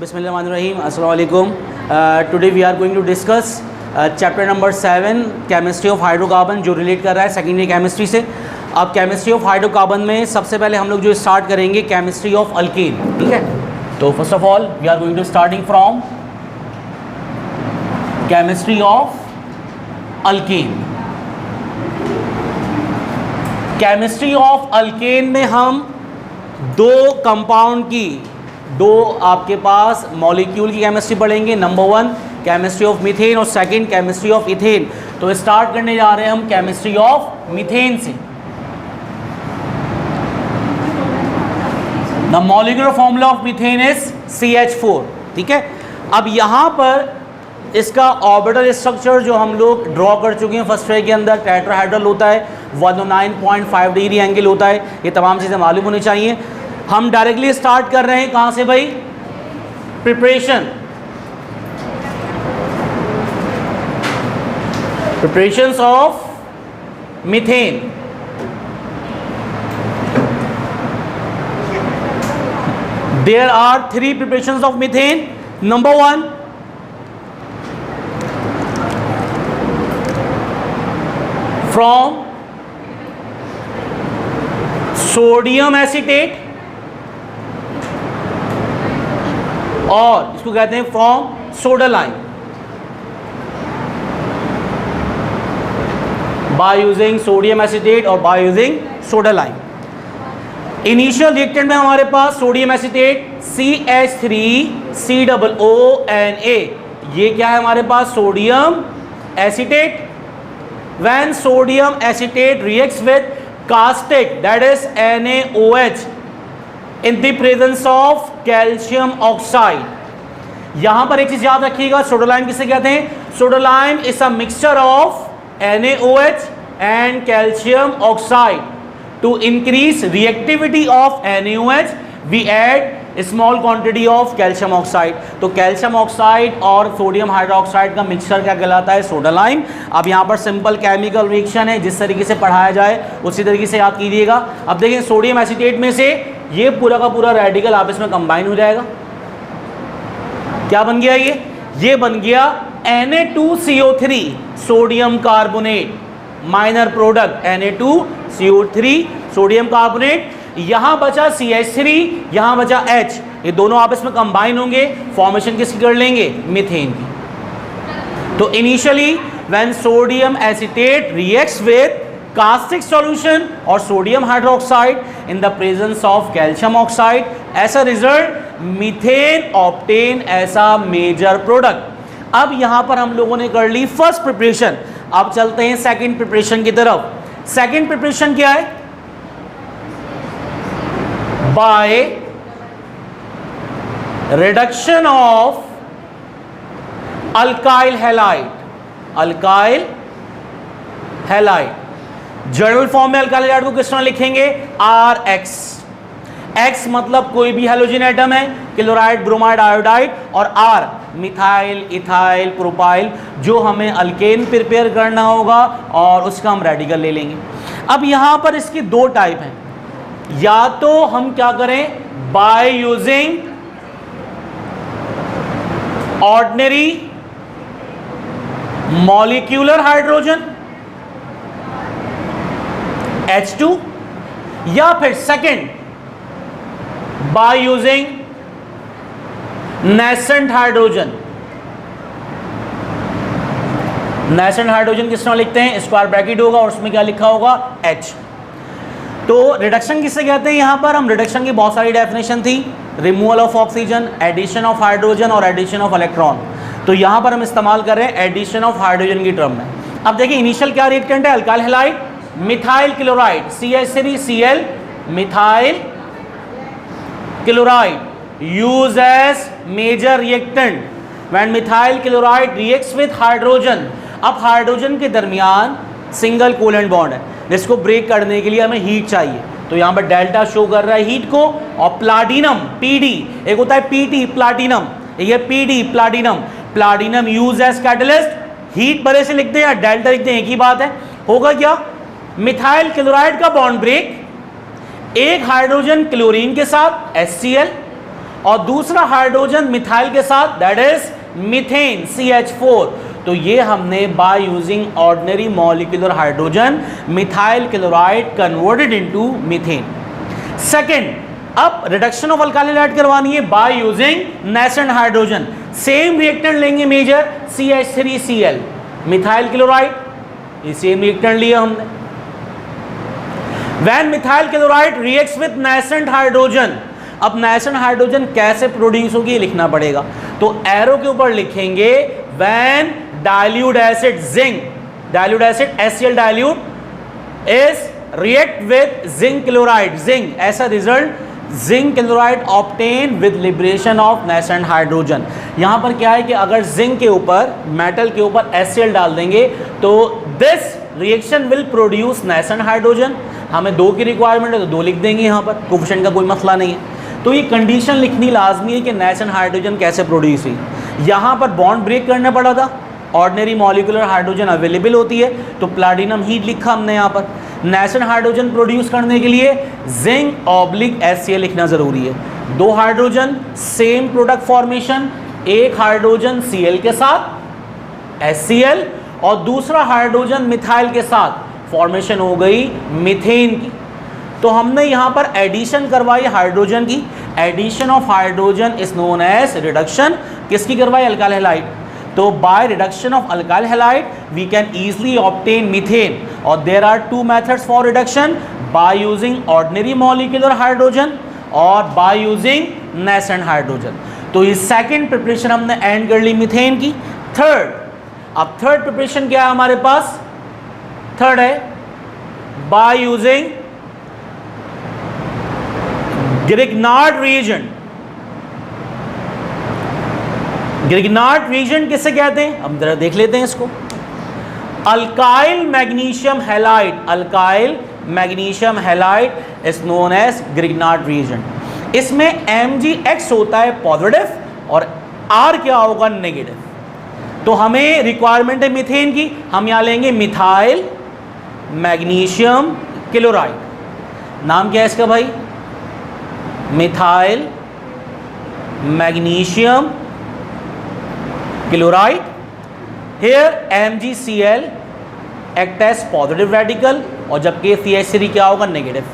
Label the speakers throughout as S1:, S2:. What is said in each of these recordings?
S1: बिस्मिल्लाहिर्रहमानिर्रहीम, अस्सलाम वालेकुम। Today we are going to discuss chapter number 7 chemistry of hydrocarbon, जो रिलेट कर रहा है सेकेंडरी केमिस्ट्री से। अब केमिस्ट्री ऑफ हाइड्रोकार्बन में सबसे पहले हम लोग जो स्टार्ट करेंगे केमिस्ट्री ऑफ अल्केन, ठीक है। तो first of all we are going to starting from chemistry of alkane. Chemistry of alkane में हम दो कंपाउंड की, दो आपके पास मॉलिक्यूल की केमिस्ट्री पढ़ेंगे। नंबर 1 केमिस्ट्री ऑफ मीथेन और सेकंड केमिस्ट्री ऑफ इथेन। तो स्टार्ट करने जा रहे हैं हम केमिस्ट्री ऑफ मीथेन से। The molecular formula of methane is CH4, ठीक है। अब यहां पर इसका ऑर्बिटल स्ट्रक्चर जो हम लोग ड्रॉ कर चुके हैं फर्स्ट रे के अंदर, टेट्राहेड्रल होता है, 109.5 डिग्री एंगल होता है, ये तमाम चीज़ें मालूम होनी चाहिए। हम डायरेक्टली स्टार्ट कर रहे हैं कहां से भाई? Preparations of methane. There are 3 preparations of methane. Number 1, from sodium acetate, और इसको कहते हैं from soda lime, by using sodium acetate और by using soda lime. Initial reactant में हमारे पास सोडियम एसीटेट CH3COONA, ये क्या है हमारे पास? Sodium acetate. When sodium acetate reacts with caustic, that is NaOH, in the presence of calcium oxide. यहां पर एक चीज याद रखिएगा, सोडा लाइम किसे कहते हैं? Soda lime is a mixture of NaOH and calcium oxide. To increase reactivity of NaOH, we add small quantity of calcium oxide. तो कैल्शियम ऑक्साइड और सोडियम हाइड्रोक्साइड का मिक्सचर क्या कहलाता है? Soda lime. अब यहाँ पर सिंपल केमिकल रिएक्शन है, जिस तरीके से पढ़ाया जाए उसी तरीके से याद कीजिएगा। अब देखिए सोडियम एसीटेट में से ये पूरा का पूरा रेडिकल आपस में कंबाइन हो जाएगा। क्या बन गया? ये बन गया Na2CO3 sodium carbonate, minor product Na2CO3 sodium carbonate. यहां बचा CH3, यहां बचा H, ये दोनों आपस में कंबाइन होंगे, फॉर्मेशन किसकी कर लेंगे? मीथेन की। तो initially when sodium acetate reacts with caustic solution और sodium hydroxide in the presence of calcium oxide, as a result methane obtain as a major product. अब यहां पर हम लोगों ने कर ली फर्स्ट प्रिपरेशन। अब चलते हैं सेकेंड प्रिपरेशन की तरफ। सेकेंड प्रिपरेशन क्या है? By reduction of alkyl halide. alkyl halide general form में अल्काइल हैलाइड को किस तरह लिखेंगे? RX। X मतलब कोई भी हैलोजन एटम है, क्लोराइड, ब्रोमाइड, आयोडाइड, और R मिथाइल, इथाइल, प्रोपाइल, जो हमें अल्केन प्रिपेयर करना होगा और उसका हम रेडिकल ले लेंगे। अब यहां पर इसकी दो टाइप हैं। या तो हम क्या करें? Bye using ordinary molecular hydrogen H2, या फिर second by using nascent hydrogen. Nascent hydrogen किस तरह लिखते हैं? स्क्वायर ब्रैकेट होगा और उसमें क्या लिखा होगा? H। तो रिडक्शन किससे कहते हैं? यहां पर हम रिडक्शन की बहुत सारी डेफिनेशन थी, removal of oxygen, addition of hydrogen और एडिशन ऑफ इलेक्ट्रॉन। तो यहां पर हम इस्तेमाल कर रहे हैं एडिशन ऑफ हाइड्रोजन की टर्म में। अब देखिए इनिशियल क्या रिएक्टेंट है? Alkyl halide, methyl chloride, CH3Cl, methyl chloride use as major reactant when methyl chloride reacts with hydrogen. अब हाइड्रोजन के दरमियान सिंगल कोवेलेंट बॉन्ड है, जिसको ब्रेक करने के लिए हमें हीट चाहिए। तो यहां पर डेल्टा शो कर रहा है हीट को, और प्लाटिनम PD, एक होता है PT प्लाटिनम, ये PD platinum, platinum use as catalyst. Heat बड़े से लिखते हैं या डेल्टा लिखते हैं, एक ही बात है। होगा क्या? मिथाइल क्लोराइड का बॉन्ड ब्रेक, एक हाइड्रोजन क्लोरीन के साथ HCl, और दूसरा हाइड्रोजन मिथाइल के साथ, दैट इज मीथेन CH4। तो ये हमने bye using ordinary molecular hydrogen methyl chloride converted into methane. Second, अब रिडक्शन ऑफ अल्काइल हैलाइड करवानी है by using nascent hydrogen. Same reactant लेंगे मेजर CH3Cl मिथाइल क्लोराइड, ये सेम रिएक्टेंट लिया हमने। When methyl chloride reacts with nascent hydrogen, अब nascent hydrogen कैसे produce होगी ये लिखना पड़ेगा। तो एरो के ऊपर लिखेंगे when dilute acid zinc, dilute acid HCl dilute is react with zinc chloride, zinc, ऐसा result zinc chloride obtain with liberation of nascent hydrogen. यहां पर क्या है कि अगर जिंक के ऊपर, मेटल के ऊपर HCl डाल देंगे तो this reaction will produce nascent hydrogen. हमें 2 की रिक्वायरमेंट है तो 2 लिख देंगे, यहां पर कोफिशिएंट का कोई मसला नहीं है। तो ये कंडीशन लिखनी लाजमी है कि नेसेंट हाइड्रोजन कैसे प्रोड्यूस हुई। यहां पर बॉन्ड ब्रेक करना पड़ा था, ऑर्डिनरी मॉलिक्यूलर हाइड्रोजन अवेलेबल होती है तो प्लैटिनम हीट लिखा हमने यहाँ पर। नेसेंट हाइड्रोजन प्रोड्यूस करने के लिए जिंक ऑब्लिक HCl लिखना ज़रूरी है। 2 हाइड्रोजन सेम प्रोडक्ट फॉर्मेशन, एक हाइड्रोजन Cl के साथ HCl और दूसरा हाइड्रोजन मिथाइल के साथ फॉर्मेशन हो गई मीथेन की। तो हमने यहाँ पर एडिशन करवाई हाइड्रोजन की, addition of hydrogen is known as reduction. किसकी करवाई? Alkyl halide. तो by reduction of alkyl halide we can easily obtain methane और there are 2 methods for reduction, by using ordinary molecular hydrogen और by using nascent hydrogen. तो ये second preparation हमने end कर ली मीथेन की। थर्ड, अब थर्ड प्रिपरेशन क्या है हमारे पास? थर्ड है by using Grignard reagent. Grignard reagent किसे कहते हैं? अब जरा देख लेते हैं इसको। Alkyl magnesium halide, alkyl magnesium halide is known as Grignard reagent. इसमें Mgx होता है पॉजिटिव और R क्या होगा? नेगेटिव। तो हमें रिक्वायरमेंट है मीथेन की, हम यहां लेंगे मिथाइल मैग्नीशियम क्लोराइड। नाम क्या है इसका भाई? Methyl magnesium chloride. Here MgCl act as positive radical और जबकि CH3 क्या होगा? Negative.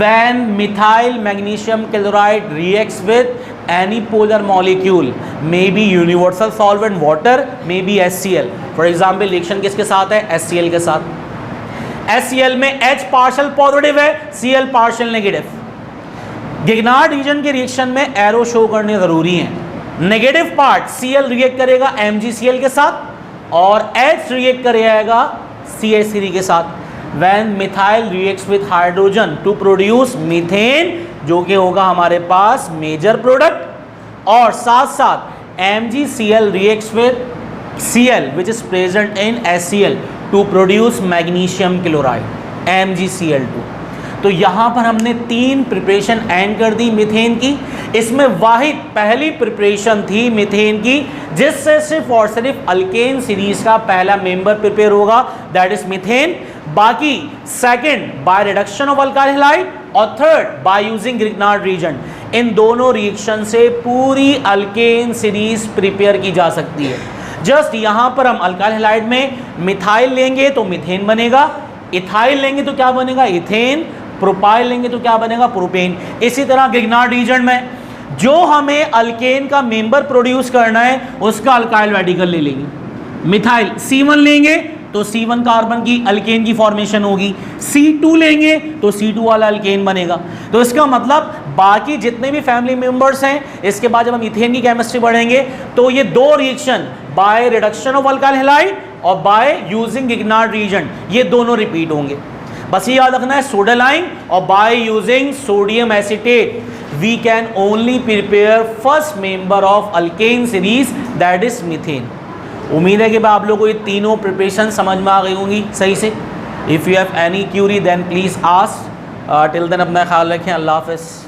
S1: When methyl magnesium chloride reacts with any polar molecule, may be universal solvent water, may be HCl. For example, reaction किसके साथ है? HCl के साथ। HCl में H पार्शियल पॉजिटिव है, Cl partial negative. Grignard reason के reaction में arrow show करने जरूरी है। नेगेटिव पार्ट Cl रिएक्ट करेगा MgCl के साथ और H रिएक्ट करेगा CH3 के साथ। When methyl reacts with hydrogen to produce methane, जो कि होगा हमारे पास मेजर प्रोडक्ट, और साथ साथ MgCl reacts with Cl which is present in HCl to produce magnesium chloride MgCl2। तो यहाँ पर हमने 3 प्रिपरेशन एंड कर दी मीथेन की। इसमें वाहिद पहली प्रिपरेशन थी मीथेन की जिससे सिर्फ और सिर्फ अल्केन सीरीज का पहला मेंबर प्रिपेयर होगा, दैट इज मीथेन। बाकी second by reduction of alkyl halide और third by using Grignard reagent. इन दोनों रिएक्शन से पूरी अल्केन सीरीज प्रिपेयर की जा सकती है। जस्ट यहाँ पर हम अल्काइल हैलाइड में मिथाइल लेंगे तो मीथेन बनेगा, इथाइल लेंगे तो क्या बनेगा? इथेन, प्रोपाइल लेंगे तो क्या बनेगा? प्रोपेन। इसी तरह ग्रिग्नार्ड रीजन में जो हमें अल्केन का मेंबर प्रोड्यूस करना है उसका अल्काइल रेडिकल ले लेंगे। मिथाइल C1 लेंगे तो C1 कार्बन की अल्केन की फॉर्मेशन होगी, C2 लेंगे तो C2 वाला अल्केन बनेगा। तो इसका मतलब बाकी जितने भी फैमिली मेंबर्स हैं, इसके बाद जब हम इथेन की केमिस्ट्री पढ़ेंगे तो ये 2 reaction by reduction of alkyl halide और बाय यूजिंग ग्रिग्नार्ड रीजन, ये दोनों रिपीट होंगे। बस ये याद रखना है, सोडालाइन और by using sodium acetate we can only prepare first member of alkane series, that is methane. उम्मीद है कि आप लोगों को ये तीनों प्रिपरेशन समझ में आ गई होंगी सही से। If you have any query then please ask. Till then अपना ख्याल रखें। अल्लाह हाफ़िज़।